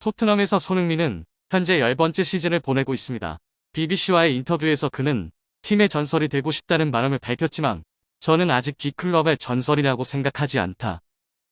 토트넘에서 손흥민은 현재 10번째 시즌을 보내고 있습니다. BBC와의 인터뷰에서 그는 팀의 전설이 되고 싶다는 바람을 밝혔지만 저는 아직 이 클럽의 전설이라고 생각하지 않다.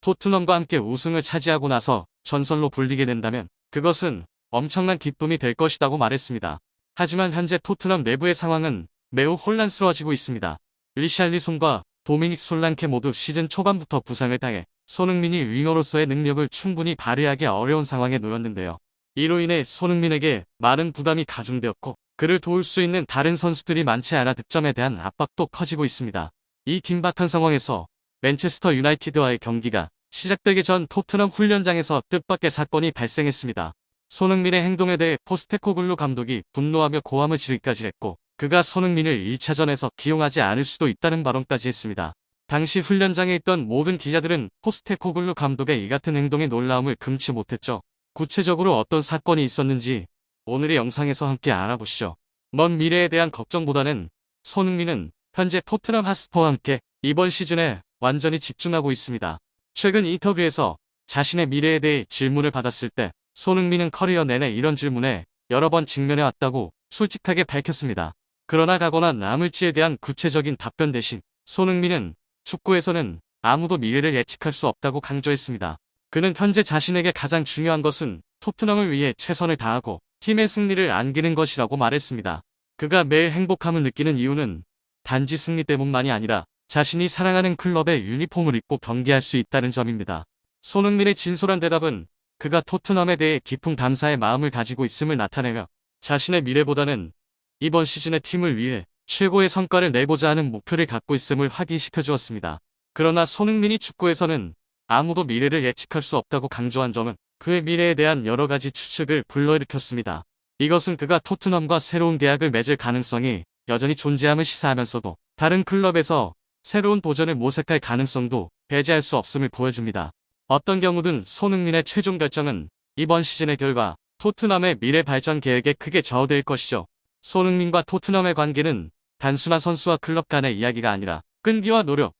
토트넘과 함께 우승을 차지하고 나서 전설로 불리게 된다면 그것은 엄청난 기쁨이 될 것이라고 말했습니다. 하지만 현재 토트넘 내부의 상황은 매우 혼란스러워지고 있습니다. 리샬리손과 도미닉 솔랑케 모두 시즌 초반부터 부상을 당해 손흥민이 윙어로서의 능력을 충분히 발휘하기 어려운 상황에 놓였는데요. 이로 인해 손흥민에게 많은 부담이 가중되었고 그를 도울 수 있는 다른 선수들이 많지 않아 득점에 대한 압박도 커지고 있습니다. 이 긴박한 상황에서 맨체스터 유나이티드와의 경기가 시작되기 전 토트넘 훈련장에서 뜻밖의 사건이 발생했습니다. 손흥민의 행동에 대해 포스테코글루 감독이 분노하며 고함을 지르기까지 했고 그가 손흥민을 1차전에서 기용하지 않을 수도 있다는 발언까지 했습니다. 당시 훈련장에 있던 모든 기자들은 포스테코글루 감독의 이 같은 행동에 놀라움을 금치 못했죠. 구체적으로 어떤 사건이 있었는지 오늘의 영상에서 함께 알아보시죠. 먼 미래에 대한 걱정보다는 손흥민은 현재 토트넘 핫스퍼와 함께 이번 시즌에 완전히 집중하고 있습니다. 최근 인터뷰에서 자신의 미래에 대해 질문을 받았을 때 손흥민은 커리어 내내 이런 질문에 여러 번 직면해 왔다고 솔직하게 밝혔습니다. 그러나 가거나 남을지에 대한 구체적인 답변 대신 손흥민은 축구에서는 아무도 미래를 예측할 수 없다고 강조했습니다. 그는 현재 자신에게 가장 중요한 것은 토트넘을 위해 최선을 다하고 팀의 승리를 안기는 것이라고 말했습니다. 그가 매일 행복함을 느끼는 이유는 단지 승리 때문만이 아니라 자신이 사랑하는 클럽의 유니폼을 입고 경기할 수 있다는 점입니다. 손흥민의 진솔한 대답은 그가 토트넘에 대해 깊은 감사의 마음을 가지고 있음을 나타내며 자신의 미래보다는 이번 시즌의 팀을 위해 최고의 성과를 내고자 하는 목표를 갖고 있음을 확인시켜 주었습니다. 그러나 손흥민이 축구에서는 아무도 미래를 예측할 수 없다고 강조한 점은 그의 미래에 대한 여러 가지 추측을 불러일으켰습니다. 이것은 그가 토트넘과 새로운 계약을 맺을 가능성이 여전히 존재함을 시사하면서도 다른 클럽에서 새로운 도전을 모색할 가능성도 배제할 수 없음을 보여줍니다. 어떤 경우든 손흥민의 최종 결정은 이번 시즌의 결과 토트넘의 미래 발전 계획에 크게 저어될 것이죠. 손흥민과 토트넘의 관계는 단순한 선수와 클럽 간의 이야기가 아니라 끈기와 노력,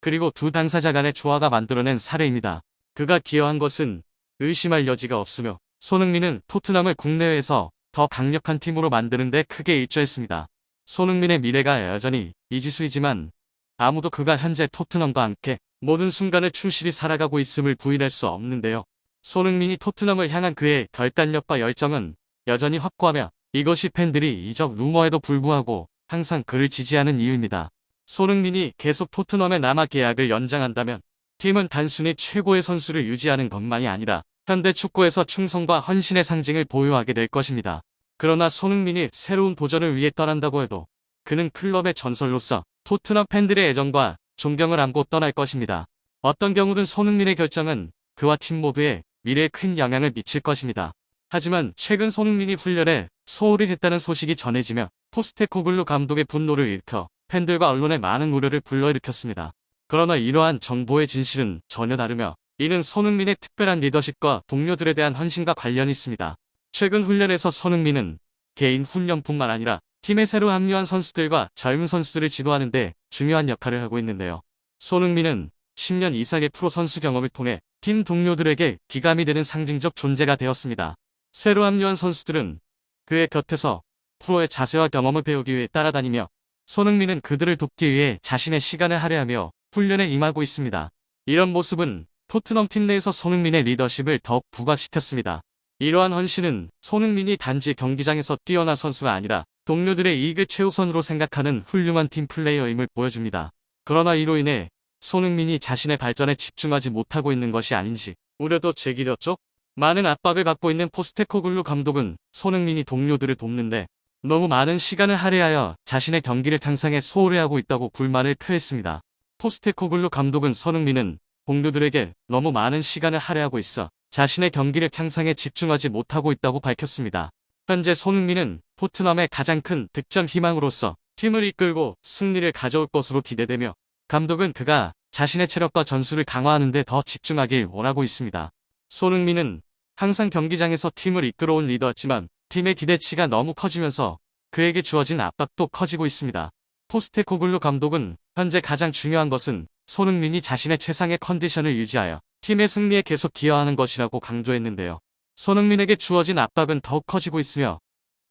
그리고 두 당사자 간의 조화가 만들어낸 사례입니다. 그가 기여한 것은 의심할 여지가 없으며 손흥민은 토트넘을 국내외에서 더 강력한 팀으로 만드는 데 크게 일조했습니다. 손흥민의 미래가 여전히 미지수이지만 아무도 그가 현재 토트넘과 함께 모든 순간을 충실히 살아가고 있음을 부인할 수 없는데요. 손흥민이 토트넘을 향한 그의 결단력과 열정은 여전히 확고하며 이것이 팬들이 이적 루머에도 불구하고 항상 그를 지지하는 이유입니다. 손흥민이 계속 토트넘에 남아 계약을 연장한다면 팀은 단순히 최고의 선수를 유지하는 것만이 아니라 현대 축구에서 충성과 헌신의 상징을 보유하게 될 것입니다. 그러나 손흥민이 새로운 도전을 위해 떠난다고 해도 그는 클럽의 전설로서 토트넘 팬들의 애정과 존경을 안고 떠날 것입니다. 어떤 경우든 손흥민의 결정은 그와 팀 모두의 미래에 큰 영향을 미칠 것입니다. 하지만 최근 손흥민이 훈련에 소홀히 했다는 소식이 전해지며 포스테코글루 감독의 분노를 일으켜 팬들과 언론의 많은 우려를 불러일으켰습니다. 그러나 이러한 정보의 진실은 전혀 다르며 이는 손흥민의 특별한 리더십과 동료들에 대한 헌신과 관련이 있습니다. 최근 훈련에서 손흥민은 개인 훈련뿐만 아니라 팀에 새로 합류한 선수들과 젊은 선수들을 지도하는 데 중요한 역할을 하고 있는데요. 손흥민은 10년 이상의 프로 선수 경험을 통해 팀 동료들에게 기감이 되는 상징적 존재가 되었습니다. 새로 합류한 선수들은 그의 곁에서 프로의 자세와 경험을 배우기 위해 따라다니며 손흥민은 그들을 돕기 위해 자신의 시간을 할애하며 훈련에 임하고 있습니다. 이런 모습은 토트넘 팀 내에서 손흥민의 리더십을 더욱 부각시켰습니다. 이러한 헌신은 손흥민이 단지 경기장에서 뛰어난 선수가 아니라 동료들의 이익을 최우선으로 생각하는 훌륭한 팀 플레이어임을 보여줍니다. 그러나 이로 인해 손흥민이 자신의 발전에 집중하지 못하고 있는 것이 아닌지 우려도 제기되었죠. 많은 압박을 받고 있는 포스테코글루 감독은 손흥민이 동료들을 돕는데 너무 많은 시간을 할애하여 자신의 경기를 향상에 소홀히 하고 있다고 불만을 표했습니다. 포스테코글루 감독은 손흥민은 동료들에게 너무 많은 시간을 할애하고 있어 자신의 경기를 향상에 집중하지 못하고 있다고 밝혔습니다. 현재 손흥민은 토트넘의 가장 큰 득점 희망으로서 팀을 이끌고 승리를 가져올 것으로 기대되며 감독은 그가 자신의 체력과 전술을 강화하는 데 더 집중하길 원하고 있습니다. 손흥민은 항상 경기장에서 팀을 이끌어온 리더였지만 팀의 기대치가 너무 커지면서 그에게 주어진 압박도 커지고 있습니다. 포스테코글루 감독은 현재 가장 중요한 것은 손흥민이 자신의 최상의 컨디션을 유지하여 팀의 승리에 계속 기여하는 것이라고 강조했는데요. 손흥민에게 주어진 압박은 더욱 커지고 있으며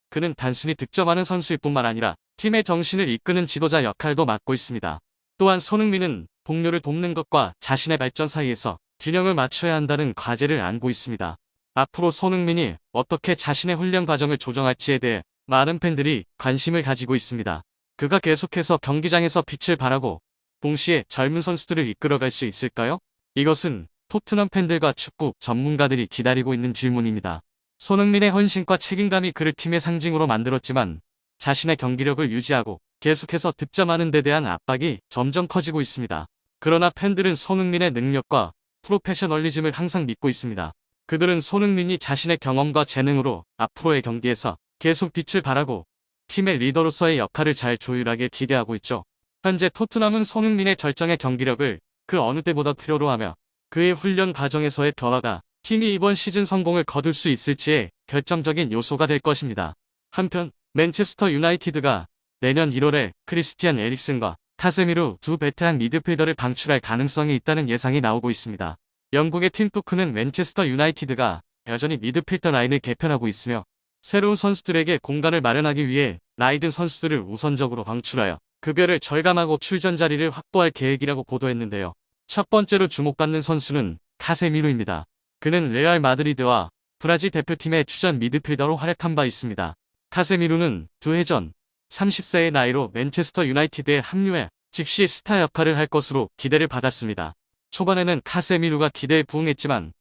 그는 단순히 득점하는 선수일 뿐만 아니라 팀의 정신을 이끄는 지도자 역할도 맡고 있습니다. 또한 손흥민은 동료를 돕는 것과 자신의 발전 사이에서 균형을 맞춰야 한다는 과제를 안고 있습니다. 앞으로 손흥민이 어떻게 자신의 훈련 과정을 조정할지에 대해 많은 팬들이 관심을 가지고 있습니다. 그가 계속해서 경기장에서 빛을 발하고 동시에 젊은 선수들을 이끌어갈 수 있을까요? 이것은 토트넘 팬들과 축구 전문가들이 기다리고 있는 질문입니다. 손흥민의 헌신과 책임감이 그를 팀의 상징으로 만들었지만 자신의 경기력을 유지하고 계속해서 득점하는 데 대한 압박이 점점 커지고 있습니다. 그러나 팬들은 손흥민의 능력과 프로페셔널리즘을 항상 믿고 있습니다. 그들은 손흥민이 자신의 경험과 재능으로 앞으로의 경기에서 계속 빛을 발하고 팀의 리더로서의 역할을 잘 조율하길 기대하고 있죠. 현재 토트넘은 손흥민의 절정의 경기력을 그 어느 때보다 필요로 하며 그의 훈련 과정에서의 변화가 팀이 이번 시즌 성공을 거둘 수 있을지에 결정적인 요소가 될 것입니다. 한편 맨체스터 유나이티드가 내년 1월에 크리스티안 에릭슨과 카세미루 두 베테랑 미드필더를 방출할 가능성이 있다는 예상이 나오고 있습니다. 영국의 팀 토크는 맨체스터 유나이티드가 여전히 미드필더 라인을 개편하고 있으며 새로운 선수들에게 공간을 마련하기 위해 나이든 선수들을 우선적으로 방출하여 급여를 절감하고 출전 자리를 확보할 계획이라고 보도했는데요. 첫 번째로 주목받는 선수는 카세미루입니다. 그는 레알 마드리드와 브라질 대표팀의 주전 미드필더로 활약한 바 있습니다. 카세미루는 2해 전 30세의 나이로 맨체스터 유나이티드에 합류해 즉시 스타 역할을 할 것으로 기대를 받았습니다. 초반에는 카세미루가 기대에 부응했지만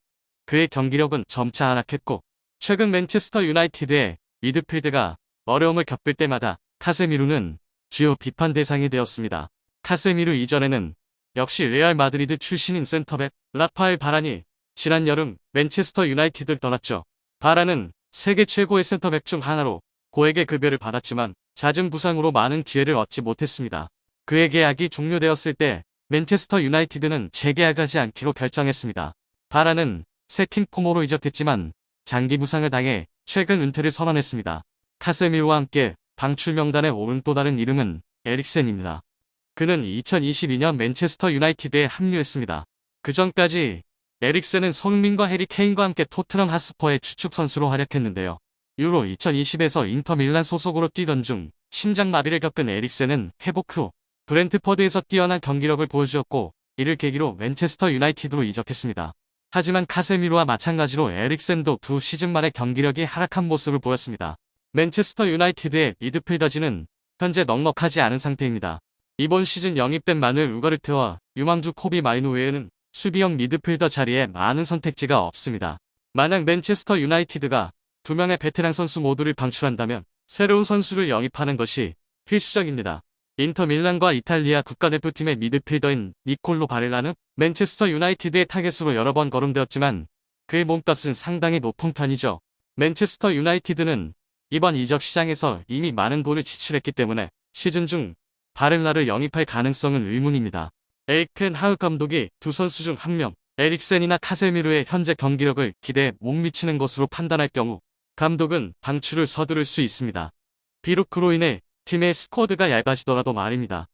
그의 경기력은 점차 하락했고 최근 맨체스터 유나이티드의 미드필드가 어려움을 겪을 때마다 카세미루는 주요 비판 대상이 되었습니다. 카세미루 이전에는 역시 레알 마드리드 출신인 센터백 라파엘 바란이 지난 여름 맨체스터 유나이티드를 떠났죠. 바란은 세계 최고의 센터백 중 하나로 고액의 급여를 받았지만 잦은 부상으로 많은 기회를 얻지 못했습니다. 그의 계약이 종료되었을 때 맨체스터 유나이티드는 재계약하지 않기로 결정했습니다. 바란은 새 팀 코모로 이적했지만 장기 부상을 당해 최근 은퇴를 선언했습니다. 카세미루와 함께 방출 명단에 오른 또 다른 이름은 에릭센입니다. 그는 2022년 맨체스터 유나이티드에 합류했습니다. 그 전까지 에릭센은 손흥민과 해리 케인과 함께 토트넘 핫스퍼의 주축 선수로 활약했는데요. 유로 2020에서 인터 밀란 소속으로 뛰던 중 심장마비를 겪은 에릭센은 회복 후 브렌트퍼드에서 뛰어난 경기력을 보여주었고 이를 계기로 맨체스터 유나이티드로 이적했습니다. 하지만 카세미루와 마찬가지로 에릭센도 두 시즌 만에 경기력이 하락한 모습을 보였습니다. 맨체스터 유나이티드의 미드필더진은 현재 넉넉하지 않은 상태입니다. 이번 시즌 영입된 마누엘 우가르테와 유망주 코비 마이노 외에는 수비형 미드필더 자리에 많은 선택지가 없습니다. 만약 맨체스터 유나이티드가 두 명의 베테랑 선수 모두를 방출한다면 새로운 선수를 영입하는 것이 필수적입니다. 인터 밀란과 이탈리아 국가대표팀의 미드필더인 니콜로 바렐라는 맨체스터 유나이티드의 타겟으로 여러 번 거론되었지만 그의 몸값은 상당히 높은 편이죠. 맨체스터 유나이티드는 이번 이적 시장에서 이미 많은 돈을 지출했기 때문에 시즌 중 바렐라를 영입할 가능성은 의문입니다. 에릭 텐 하흐 감독이 두 선수 중 한 명, 에릭센이나 카세미루의 현재 경기력을 기대에 못 미치는 것으로 판단할 경우 감독은 방출을 서두를 수 있습니다. 비록 그로 인해 팀의 스쿼드가 얇아지더라도 말입니다.